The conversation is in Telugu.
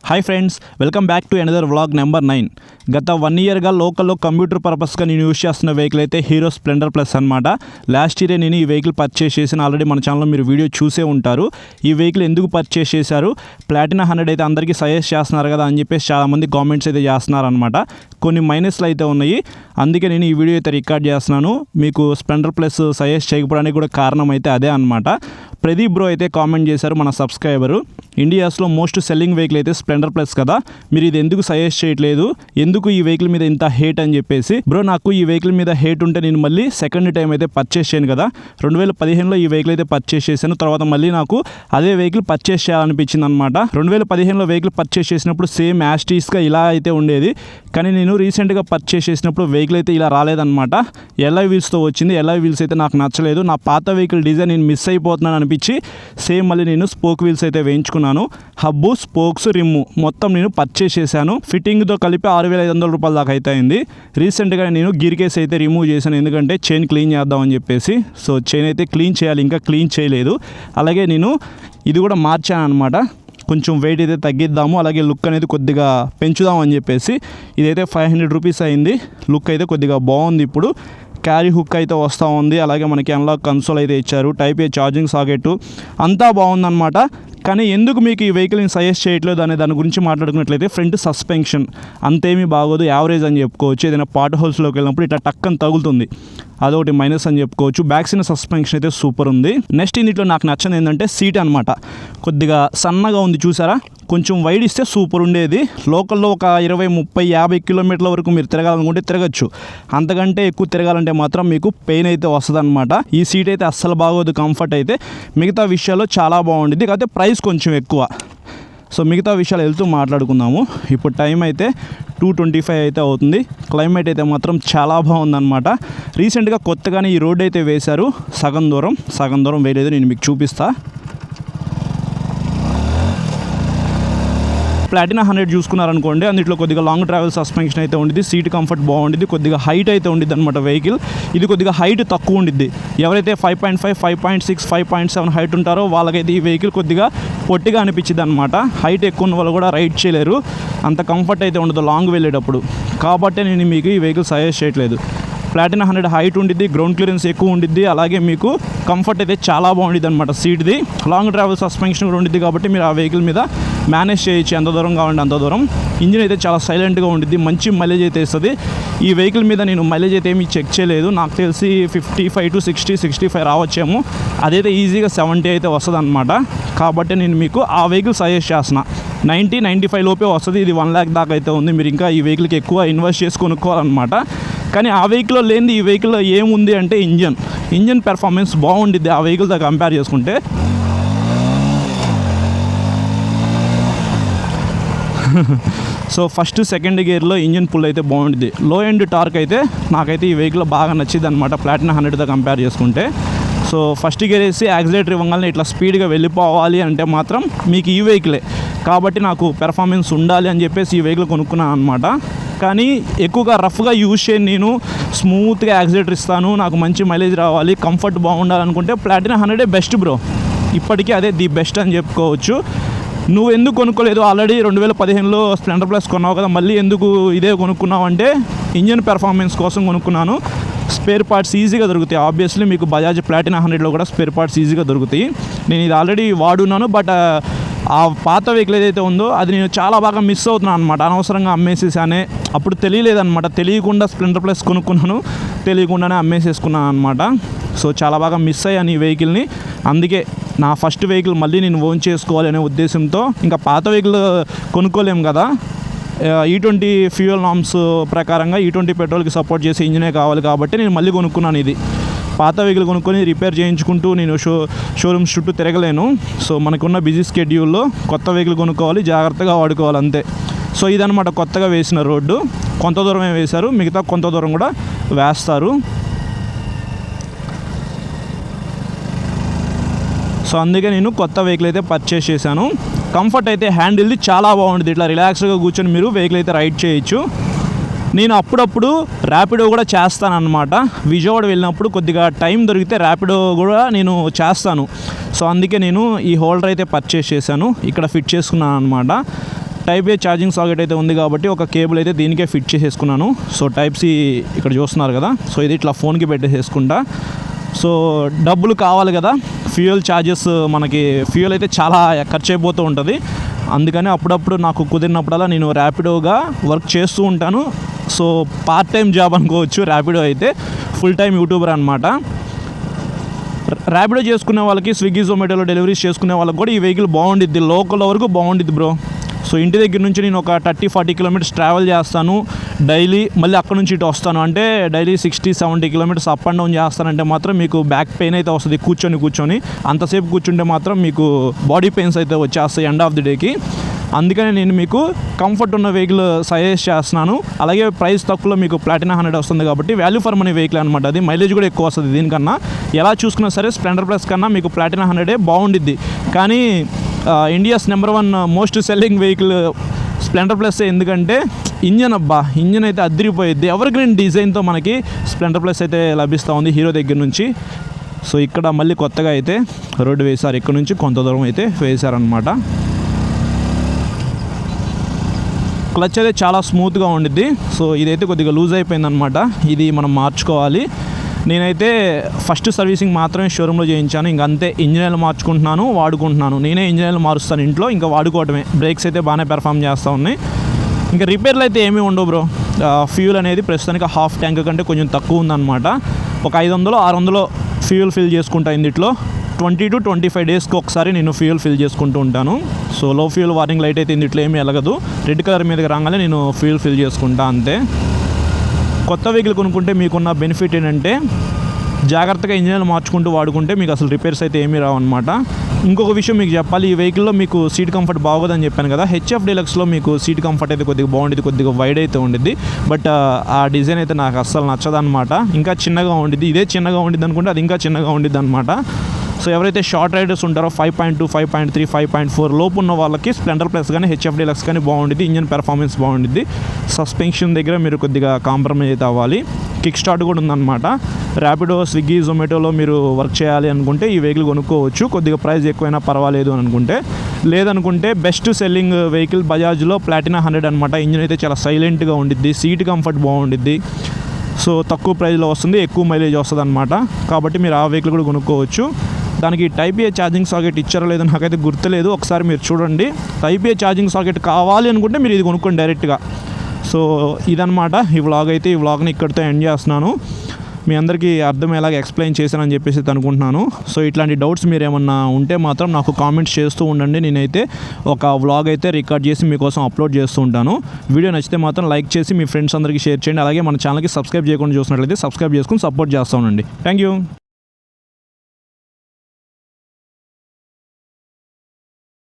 Hi friends, welcome back to another vlog number 9. గత 1 ఇయర్గా లోకల్లో కంప్యూటర్ పర్పస్గా నేను యూజ్ చేస్తున్న వెహికల్ అయితే హీరో స్ప్లెండర్ ప్లస్ అనమాట. లాస్ట్ ఇయరే నేను ఈ వెహికల్ పర్చేస్ చేసిన, ఆల్రెడీ మన ఛానల్లో మీరు వీడియో చూసే ఉంటారు. ఈ వెహికల్ ఎందుకు పర్చేస్ చేశారు, ప్లాటినా 100 అయితే అందరికీ సజెస్ట్ చేస్తున్నారు కదా అని చెప్పేసి చాలామంది కామెంట్స్ అయితే చేస్తున్నారనమాట. కొన్ని మైనస్లు అయితే ఉన్నాయి, అందుకే నేను ఈ వీడియో అయితే రికార్డ్ చేస్తున్నాను. మీకు స్ప్లెండర్ ప్లస్ సజెస్ట్ చేయకపోవడానికి కూడా కారణం అయితే అదే అనమాట. ప్రదీప్ బ్రో అయితే కామెంట్ చేశారు, మన సబ్స్క్రైబరు, ఇండియాస్లో మోస్ట్ సెల్లింగ్ వెహికల్ అయితే స్ప్లెండర్ ప్లస్ కదా, మీరు ఇది ఎందుకు సజెస్ట్ చేయట్లేదు, ఎందుకు ఈ వెహికల్ మీద ఇంత హేట్ అని చెప్పేసి. బ్రో, నాకు ఈ వెహికల్ మీద హేట్ ఉంటే నేను మళ్ళీ సెకండ్ టైం అయితే పర్చేస్ చేయను కదా. 2015లో ఈ వెహికల్ అయితే పర్చేస్ చేశాను, తర్వాత మళ్ళీ నాకు అదే వెహికల్ పర్చేస్ చేయాలనిపించింది అనమాట. 2015లో వెహికల్ పర్చేస్ చేసినప్పుడు సేమ్ యాస్టీస్గా ఇలా అయితే ఉండేది, కానీ నేను రీసెంట్గా పర్చేస్ చేసినప్పుడు వెహికల్ అయితే ఇలా రాలేదన్నమాట. ఎల్ఐ వీల్స్తో వచ్చింది. ఎల్ఐ వీల్స్ అయితే నాకు నచ్చలేదు, నా పాత వెహికల్ డిజైన్ నేను మిస్ అయిపోతున్నాను అనిపించి సేమ్ మళ్ళీ నేను స్పోక్ వీల్స్ అయితే వేయించుకున్నాను. హబ్బు, స్పోక్స్, రిమ్ము మొత్తం నేను పర్చేస్ చేశాను. ఫిట్టింగ్తో కలిపి 6,500 రూపాయల దాకా అయితే అయింది. రీసెంట్గా నేను గీర్ కేస్ అయితే రిమూవ్ చేశాను, ఎందుకంటే చైన్ క్లీన్ చేద్దామని చెప్పేసి. సో చైన్ అయితే క్లీన్ చేయాలి, ఇంకా క్లీన్ చేయలేదు. అలాగే నేను ఇది కూడా మార్చాను అనమాట, కొంచెం వెయిట్ అయితే తగ్గిద్దాము, అలాగే లుక్ అనేది కొద్దిగా పెంచుదాం అని చెప్పేసి. ఇదైతే 500 రూపీస్ అయింది. లుక్ అయితే కొద్దిగా బాగుంది. ఇప్పుడు క్యారీ హుక్ అయితే వస్తూ ఉంది, అలాగే మనకి అన్లాక్ కన్సోల్ అయితే ఇచ్చారు, టైప్ ఏ ఛార్జింగ్ సాకెట్ అంతా బాగుందన్నమాట. కానీ ఎందుకు మీకు ఈ వెహికల్ని సజెస్ట్ చేయట్లేదు అనే దాని గురించి మాట్లాడుకున్నట్లయితే, ఫ్రంట్ సస్పెన్షన్ అంతేమీ బాగోదు, యావరేజ్ అని చెప్పుకోవచ్చు. ఏదైనా పాట్ హోల్స్లోకి వెళ్ళినప్పుడు ఇట్లా టక్కని తగులుతుంది, అదొకటి మైనస్ అని చెప్పుకోవచ్చు. బ్యాక్ సైడ్ సస్పెన్షన్ అయితే సూపర్ ఉంది. నెక్స్ట్ ఇందులో నాకు నచ్చింది ఏంటంటే సీట్ అనమాట. కొద్దిగా సన్నగా ఉంది, చూసారా, కొంచెం వైడ్ ఇస్తే సూపర్ ఉండేది. లోకల్లో ఒక 20, 30, 50 కిలోమీటర్ల వరకు మీరు తిరగాలనుకుంటే తిరగచ్చు, అంతకంటే ఎక్కువ తిరగాలంటే మాత్రం మీకు పెయిన్ అయితే వస్తుంది అనమాట. ఈ సీట్ అయితే అస్సలు బాగోదు. కంఫర్ట్ అయితే మిగతా విషయాల్లో చాలా బాగుంటుంది, కాకపోతే ప్రైస్ కొంచెం ఎక్కువ. సో మిగతా విషయాలు వెళ్తూ మాట్లాడుకుందాము. ఇప్పుడు టైం అయితే 2:25 అయితే అవుతుంది. క్లైమేట్ అయితే మాత్రం చాలా బాగుందన్నమాట. రీసెంట్గా కొత్తగానే ఈ రోడ్ అయితే వేశారు, సగం దూరం వేయలేదు, నేను మీకు చూపిస్తా. ప్లాటినా 100 చూసుకున్నారనుకోండి, అందులో కొద్దిగా లాంగ్ ట్రావెల్ సస్పెన్షన్ అయితే ఉండిద్ది, సీట్ కంఫర్ట్ బాగుండిద్ది, కొద్దిగా హైట్ అయితే ఉండిద్ది అనమాట వెహికల్. ఇది కొద్దిగా హైట్ తక్కువ ఉండిద్ది. ఎవరైతే 5.5, 5.6, 5.7 హైట్ ఉంటారో వాళ్ళకైతే ఈ వెహికల్ కొద్దిగా పొట్టిగా అనిపించింది అనమాట. హైట్ ఎక్కువ ఉన్న వాళ్ళు కూడా రైడ్ చేయలేరు, అంత కంఫర్ట్ అయితే ఉండదు లాంగ్ వెళ్ళేటప్పుడు. కాబట్టి నేను మీకు ఈ వెహికల్ సజెస్ట్ చేయట్లేదు. ప్లాటినా 100 హైట్ ఉండిద్ది, గ్రౌండ్ క్లియరెన్స్ ఎక్కువ ఉండిద్ది, అలాగే మీకు కంఫర్ట్ అయితే చాలా బాగుండిద్ది అనమాట. సీట్ది లాంగ్ ట్రావెల్ సస్పెన్షన్ కూడా ఉండిద్ది, కాబట్టి మీరు ఆ వెహికల్ మీద మేనేజ్ చేయొచ్చు, ఎంత దూరం కావాలంటే అంత దూరం. ఇంజిన్ అయితే చాలా సైలెంట్గా ఉండిద్ది, మంచి మైలేజ్ అయితే ఇస్తుంది. ఈ వెహికల్ మీద నేను మైలేజ్ అయితే ఏమీ చెక్ చేయలేదు, నాకు తెలిసి 55 to 60, 65 రావచ్చేమో. అదైతే ఈజీగా 70 అయితే వస్తుంది అనమాట. కాబట్టి నేను మీకు ఆ వెహికల్ సజెస్ట్ చేస్తున్నా. 90, 95 లోపే వస్తుంది. ఇది 1 lakh దాకా అయితే ఉంది. మీరు ఇంకా ఈ వెహికల్కి ఎక్కువ ఇన్వెస్ట్ చేసి కొనుక్కోవాలన్నమాట. కానీ ఆ వెహికల్లో లేనిది ఈ వెహికల్లో ఏముంది అంటే ఇంజన్ పెర్ఫార్మెన్స్ బాగుండిద్ది ఆ వెహికల్తో కంపేర్ చేసుకుంటే. సో ఫస్ట్, సెకండ్ గేర్లో ఇంజన్ పుల్ అయితే బాగుంటుంది. లో ఎండ్ టార్క్ అయితే నాకైతే ఈ వెహికల్ బాగా నచ్చింది అనమాట, ప్లాటినా 100తో కంపేర్ చేసుకుంటే. సో ఫస్ట్ గేర్ వేసి యాక్సిలేటర్ ఇవ్వగానే ఇట్లా స్పీడ్గా వెళ్ళిపోవాలి అంటే మాత్రం మీకు ఈ వెహికలే. కాబట్టి నాకు పెర్ఫార్మెన్స్ ఉండాలి అని చెప్పేసి ఈ వెహికల్ కొనుక్కున్నాను అనమాట. కానీ ఎక్కువగా రఫ్గా యూజ్ చేయను, నేను స్మూత్గా యాక్సిలేటర్ ఇస్తాను, నాకు మంచి మైలేజ్ రావాలి, కంఫర్ట్ బాగుండాలనుకుంటే ప్లాటినా 100 బెస్ట్ బ్రో. ఇప్పటికీ అదే ది బెస్ట్ అని చెప్పుకోవచ్చు. నువ్వు ఎందుకు కొనుక్కోలేదు, ఆల్రెడీ 2015లో స్ప్లెండర్ ప్లస్ కొన్నావు కదా, మళ్ళీ ఎందుకు ఇదే కొనుక్కున్నావు అంటే, ఇంజన్ పెర్ఫార్మెన్స్ కోసం కొనుక్కున్నాను. స్పేర్ పార్ట్స్ ఈజీగా దొరుకుతాయి. ఆబ్వియస్లీ మీకు బజాజ్ ప్లాటినా 100లో కూడా స్పేర్ పార్ట్స్ ఈజీగా దొరుకుతాయి. నేను ఇది ఆల్రెడీ వాడున్నాను, బట్ ఆ పాత వెహికల్ ఏదైతే ఉందో అది నేను చాలా బాగా మిస్ అవుతున్నాను అనమాట. అనవసరంగా అమ్మేసేసానే, అప్పుడు తెలియలేదన్నమాట, తెలియకుండా స్ప్లెండర్ ప్లస్ కొనుక్కున్నాను, తెలియకుండానే అమ్మేసేసుకున్నాను అనమాట. సో చాలా బాగా మిస్ అయ్యాను ఈ వెహికల్ని. అందుకే నా ఫస్ట్ వెహికల్ మళ్ళీ నేను ఓన్ చేసుకోవాలి అనే ఉద్దేశంతో, ఇంకా పాత వెహికల్ కొనుక్కోలేము కదా, E20 ఫ్యూయల్ నామ్స్ ప్రకారంగా E20 పెట్రోల్కి సపోర్ట్ చేసే ఇంజనే కావాలి, కాబట్టి నేను మళ్ళీ కొనుక్కున్నాను ఇది. పాత వెహికల్ కొనుక్కొని రిపేర్ చేయించుకుంటూ నేను షోరూమ్స్ చుట్టూ తిరగలేను. సో మనకున్న బిజీ స్కెడ్యూల్లో కొత్త వెహికల్ కొనుక్కోవాలి, జాగ్రత్తగా వాడుకోవాలి అంతే. సో ఇదనమాట కొత్తగా వేసిన రోడ్డు. కొంత దూరమే వేశారు, మిగతా కొంత దూరం కూడా వేస్తారు. సో అందుకే నేను కొత్త వెహికల్ అయితే పర్చేస్ చేశాను. కంఫర్ట్ అయితే హ్యాండిల్ది చాలా బాగుంటుంది, ఇట్లా రిలాక్స్గా కూర్చొని మీరు వెహికల్ అయితే రైడ్ చేయొచ్చు. నేను అప్పుడప్పుడు ర్యాపిడో కూడా చేస్తానన్నమాట. విజయవాడ వెళ్ళినప్పుడు కొద్దిగా టైం దొరికితే ర్యాపిడో కూడా నేను చేస్తాను. సో అందుకే నేను ఈ హోల్డర్ అయితే పర్చేస్ చేశాను, ఇక్కడ ఫిట్ చేసుకున్నాను అనమాట. టైప్ ఏ ఛార్జింగ్ సాకెట్ అయితే ఉంది కాబట్టి ఒక కేబుల్ అయితే దీనికే ఫిట్ చేసేసుకున్నాను. సో టైప్ సి ఇక్కడ చూస్తున్నారు కదా, సో ఇది ఇట్లా ఫోన్కి పెట్టేసుకుంటా. సో డబ్బులు కావాలి కదా, ఫ్యూయల్ ఛార్జెస్, మనకి ఫ్యూయల్ అయితే చాలా ఖర్చు అయిపోతూ ఉంటుంది. అందుకని అప్పుడప్పుడు నాకు కుదిరినప్పుడల్లా నేను ర్యాపిడోగా వర్క్ చేస్తూ ఉంటాను. సో పార్ట్ టైం జాబ్ అనుకోవచ్చు ర్యాపిడో అయితే, ఫుల్ టైం యూట్యూబర్ అనమాట. ర్యాపిడో చేసుకునే వాళ్ళకి, స్విగ్గీ జొమాటోలో డెలివరీస్ చేసుకునే వాళ్ళకి కూడా ఈ వెహికల్ బాగుండిద్ది, లోకల్ వరకు బాగుండిద్ది బ్రో. సో ఇంటి దగ్గర నుంచి నేను ఒక 30-40 కిలోమీటర్స్ ట్రావెల్ చేస్తాను డైలీ, మళ్ళీ అక్కడ నుంచి ఇటు వస్తాను అంటే daily 60-70 kilometres up and down చేస్తానంటే మాత్రం మీకు బ్యాక్ పెయిన్ అయితే వస్తుంది. కూర్చొని అంతసేపు కూర్చుంటే మాత్రం మీకు బాడీ పెయిన్స్ అయితే వచ్చేస్తాయి ఎండ్ ఆఫ్ ది డేకి. అందుకని నేను మీకు కంఫర్ట్ ఉన్న వెహికల్ సజెస్ట్ చేస్తున్నాను. అలాగే ప్రైస్ తక్కువలో మీకు ప్లాటినా 100 వస్తుంది కాబట్టి వాల్యూ ఫర్ మనీ వెహికల్ అనమాట. అది మైలేజ్ కూడా ఎక్కువ వస్తుంది దీనికన్నా. ఎలా చూసుకున్నా సరే స్ప్లెండర్ ప్లస్ కన్నా మీకు ప్లాటినా 100 బాగుండిద్ది. కానీ India's number 1 most selling vehicle Splendor plus. ఎందుకంటే ఇంజన్ అయితే అదిరిపోయిద్ది. ఎవర్ గ్రీన్ డిజైన్తో మనకి స్ప్లెండర్ ప్లస్ అయితే లభిస్తూ ఉంది హీరో దగ్గర నుంచి. సో ఇక్కడ మళ్ళీ కొత్తగా అయితే రోడ్డు వేశారు, ఇక్కడ నుంచి కొంత దూరం అయితే వేశారనమాట. క్లచ్ అయితే చాలా స్మూత్గా ఉండిద్ది. సో ఇదైతే కొద్దిగా లూజ్ అయిపోయిందనమాట, ఇది మనం మార్చుకోవాలి. నేనైతే ఫస్ట్ సర్వీసింగ్ మాత్రమే షోరూంలో చేయించాను, ఇంక అంతే. ఇంజిన్ ఆయిల్ మార్చుకుంటున్నాను, వాడుకుంటున్నాను. నేనే ఇంజిన్ ఆయిల్ మారుస్తాను ఇంట్లో, ఇంకా వాడుకోవటమే. బ్రేక్స్ అయితే బాగానే పెర్ఫామ్ చేస్తూ ఉన్నాయి. ఇంకా రిపేర్లు అయితే ఏమీ ఉండవు బ్రో. ఫ్యూల్ అనేది ప్రస్తుతానికి హాఫ్ ట్యాంక్ కంటే కొంచెం తక్కువ ఉందన్నమాట. ఒక 500-600 ఫ్యూల్ ఫిల్ చేసుకుంటా ఇందులో. 20-25 డేస్కి ఒకసారి నేను ఫ్యూల్ ఫిల్ చేసుకుంటూ ఉంటాను. సో లో ఫ్యూల్ వార్నింగ్ లైట్ అయితే ఇందులో ఏమీ వెలగదు. రెడ్ కలర్ మీదకి రాగానే నేను ఫ్యూల్ ఫిల్ చేసుకుంటా అంతే. కొత్త వెహికల్ కొనుక్కుంటే మీకున్న బెనిఫిట్ ఏంటంటే జాగ్రత్తగా ఇంజిన్ మార్చుకుంటూ వాడుకుంటే మీకు అసలు రిపేర్స్ అయితే ఏమీ రావన్నమాట. ఇంకొక విషయం మీకు చెప్పాలి, ఈ వెహికల్లో మీకు సీట్ కంఫర్ట్ బాగోదని చెప్పాను కదా. హెచ్ఎఫ్ డీలక్స్లో మీకు సీట్ కంఫర్ట్ అయితే కొద్దిగా బాగుంటుంది, కొద్దిగా వైడ్ అయితే ఉండిద్ది. బట్ ఆ డిజైన్ అయితే నాకు అస్సలు నచ్చదన్నమాట. ఇంకా చిన్నగా ఉండిద్ది. ఇదే చిన్నగా ఉండిద్ది అనుకుంటే అది ఇంకా చిన్నగా ఉండిద్ది అనమాట. సో ఎవరైతే షార్ట్ రైడర్స్ ఉంటారో 5.2, 5.3, 5.4 లోపు ఉన్న వాళ్ళకి స్ప్లెండర్ ప్లస్ కానీ హెచ్ఎఫ్ డీలక్స్ కానీ బాగుండిద్ది. ఇంజన్ పెర్ఫార్మెన్స్ బాగుండిద్ది. సస్పెన్షన్ దగ్గర మీరు కొద్దిగా కాంప్రమైజ్ అయితే అవ్వాలి. కిక్ స్టార్ట్ కూడా ఉందన్నమాట. ర్యాపిడో, స్విగ్గీ, జొమాటోలో మీరు వర్క్ చేయాలి అనుకుంటే ఈ వెహికల్ కొనుక్కోవచ్చు. కొద్దిగా ప్రైస్ ఎక్కువైనా పర్వాలేదు అని అనుకుంటే. లేదనుకుంటే బెస్ట్ సెల్లింగ్ వెహికల్ బజాజ్లో ప్లాటినా 100 అనమాట. ఇంజిన్ అయితే చాలా సైలెంట్గా ఉండిద్ది, సీట్ కంఫర్ట్ బాగుండిద్ది. సో తక్కువ ప్రైస్లో వస్తుంది, ఎక్కువ మైలేజ్ వస్తుంది అనమాట. కాబట్టి మీరు ఆ వెహికల్ కూడా కొనుక్కోవచ్చు. దానికి టైప్ ఏ ఛార్జింగ్ సాకెట్ ఇచ్చారో లేదో నాకైతే గుర్తులేదు, ఒకసారి మీరు చూడండి. టైప్ ఏ ఛార్జింగ్ సాకెట్ కావాలి అనుకుంటే మీరు ఇది కొనుక్కోండి డైరెక్ట్గా. సో ఇదనమాట ఈ వ్లాగ్ అయితే. ఈ వ్లాగ్ని ఇక్కడితో ఎండ్ చేస్తున్నాను. మీ అందరికీ అర్థమయ్యేలాగా ఎక్స్ప్లెయిన్ చేశానని చెప్పేసి అనుకుంటున్నాను. సో ఇట్లాంటి డౌట్స్ మీరు ఏమన్నా ఉంటే మాత్రం నాకు కామెంట్స్ చేస్తూ ఉండండి. నేనైతే ఒక వ్లాగ్ అయితే రికార్డ్ చేసి మీకోసం అప్లోడ్ చేస్తూ ఉంటాను. వీడియో నచ్చితే మాత్రం లైక్ చేసి మీ ఫ్రెండ్స్ అందరికీ షేర్ చేయండి. అలాగే మన ఛానల్కి సబ్స్క్రైబ్ చేయకుండా చూసినట్లయితే సబ్స్క్రైబ్ చేసుకుని సపోర్ట్ చేస్తూ ఉండండి. Thank you.